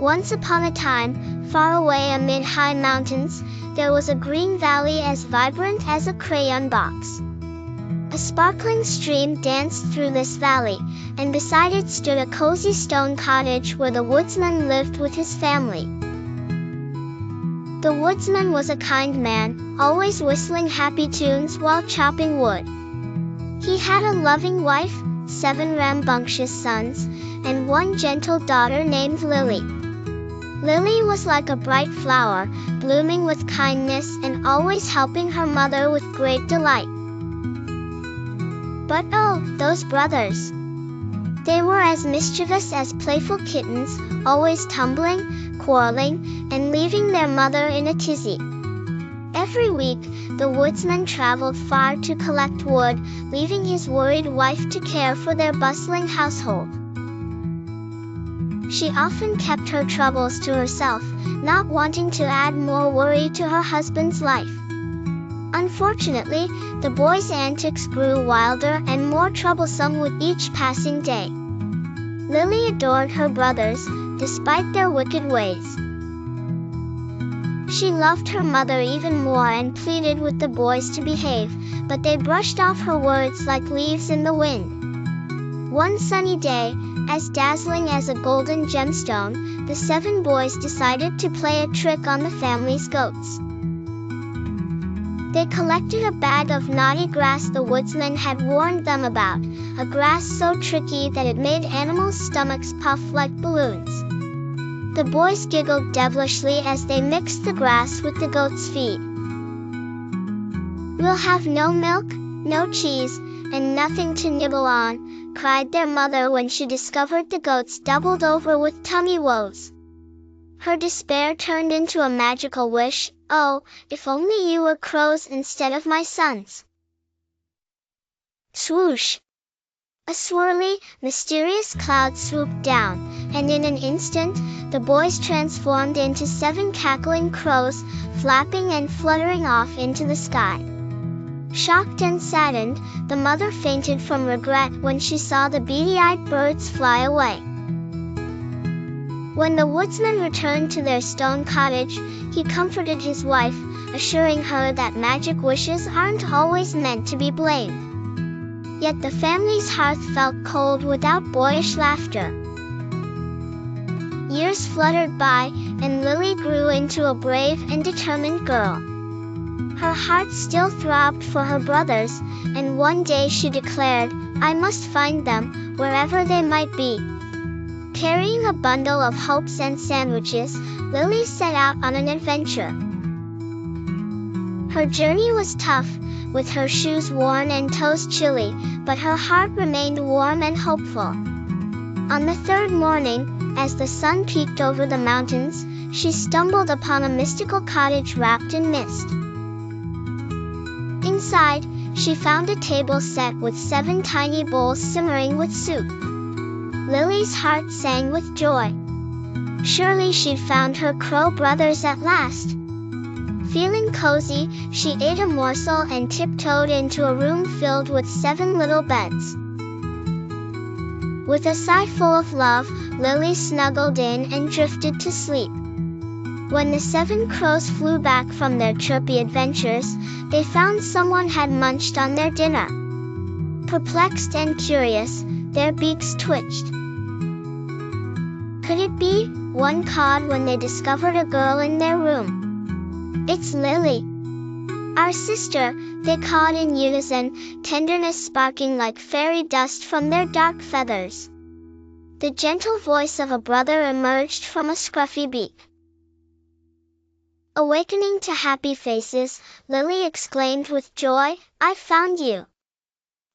Once upon a time, far away amid high mountains, there was a green valley as vibrant as a crayon box. A sparkling stream danced through this valley, and beside it stood a cozy stone cottage where the woodsman lived with his family. The woodsman was a kind man, always whistling happy tunes while chopping wood. He had a loving wife, 7 rambunctious sons, and 1 gentle daughter named Lily. Lily was like a bright flower, blooming with kindness and always helping her mother with great delight. But oh, those brothers! They were as mischievous as playful kittens, always tumbling, quarreling, and leaving their mother in a tizzy. Every week, the woodsman traveled far to collect wood, leaving his worried wife to care for their bustling household. She often kept her troubles to herself, not wanting to add more worry to her husband's life. Unfortunately, the boys' antics grew wilder and more troublesome with each passing day. Lily adored her brothers, despite their wicked ways. She loved her mother even more and pleaded with the boys to behave, but they brushed off her words like leaves in the wind. One sunny day, as dazzling as a golden gemstone, the 7 boys decided to play a trick on the family's goats. They collected a bag of naughty grass the woodsman had warned them about, a grass so tricky that it made animals' stomachs puff like balloons. The boys giggled devilishly as they mixed the grass with the goats' feed. "We'll have no milk, no cheese, and nothing to nibble on," cried their mother when she discovered the goats doubled over with tummy woes. Her despair turned into a magical wish. "Oh, if only you were crows instead of my sons!" Swoosh! A swirly, mysterious cloud swooped down, and in an instant, the boys transformed into 7 cackling crows, flapping and fluttering off into the sky. Shocked and saddened, the mother fainted from regret when she saw the beady-eyed birds fly away. When the woodsman returned to their stone cottage, he comforted his wife, assuring her that magic wishes aren't always meant to be blamed. Yet the family's hearth felt cold without boyish laughter. Years fluttered by, and Lily grew into a brave and determined girl. Her heart still throbbed for her brothers, and one day she declared, "I must find them, wherever they might be." Carrying a bundle of hopes and sandwiches, Lily set out on an adventure. Her journey was tough, with her shoes worn and toes chilly, but her heart remained warm and hopeful. On the 3rd morning, as the sun peeked over the mountains, she stumbled upon a mystical cottage wrapped in mist. Inside, she found a table set with 7 tiny bowls simmering with soup. Lily's heart sang with joy. Surely she'd found her crow brothers at last. Feeling cozy, she ate a morsel and tiptoed into a room filled with 7 little beds. With a sigh full of love, Lily snuggled in and drifted to sleep. When the 7 crows flew back from their chirpy adventures, they found someone had munched on their dinner. Perplexed and curious, their beaks twitched. Could it be? One cawed when they discovered a girl in their room. "It's Lily, our sister," they cawed in unison, tenderness sparking like fairy dust from their dark feathers. The gentle voice of a brother emerged from a scruffy beak. Awakening to happy faces, Lily exclaimed with joy, "I've found you.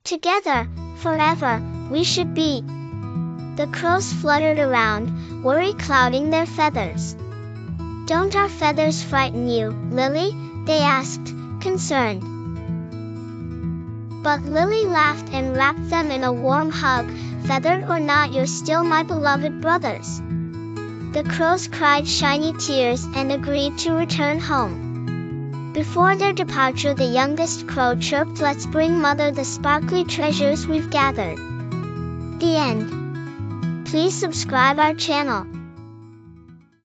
Together, forever, we should be." The crows fluttered around, worry clouding their feathers. "Don't our feathers frighten you, Lily?" they asked, concerned. But Lily laughed and wrapped them in a warm hug. "Feathered or not, you're still my beloved brothers." The crows cried shiny tears and agreed to return home. Before their departure, the youngest crow chirped, "Let's bring Mother the sparkly treasures we've gathered." The end. Please subscribe our channel.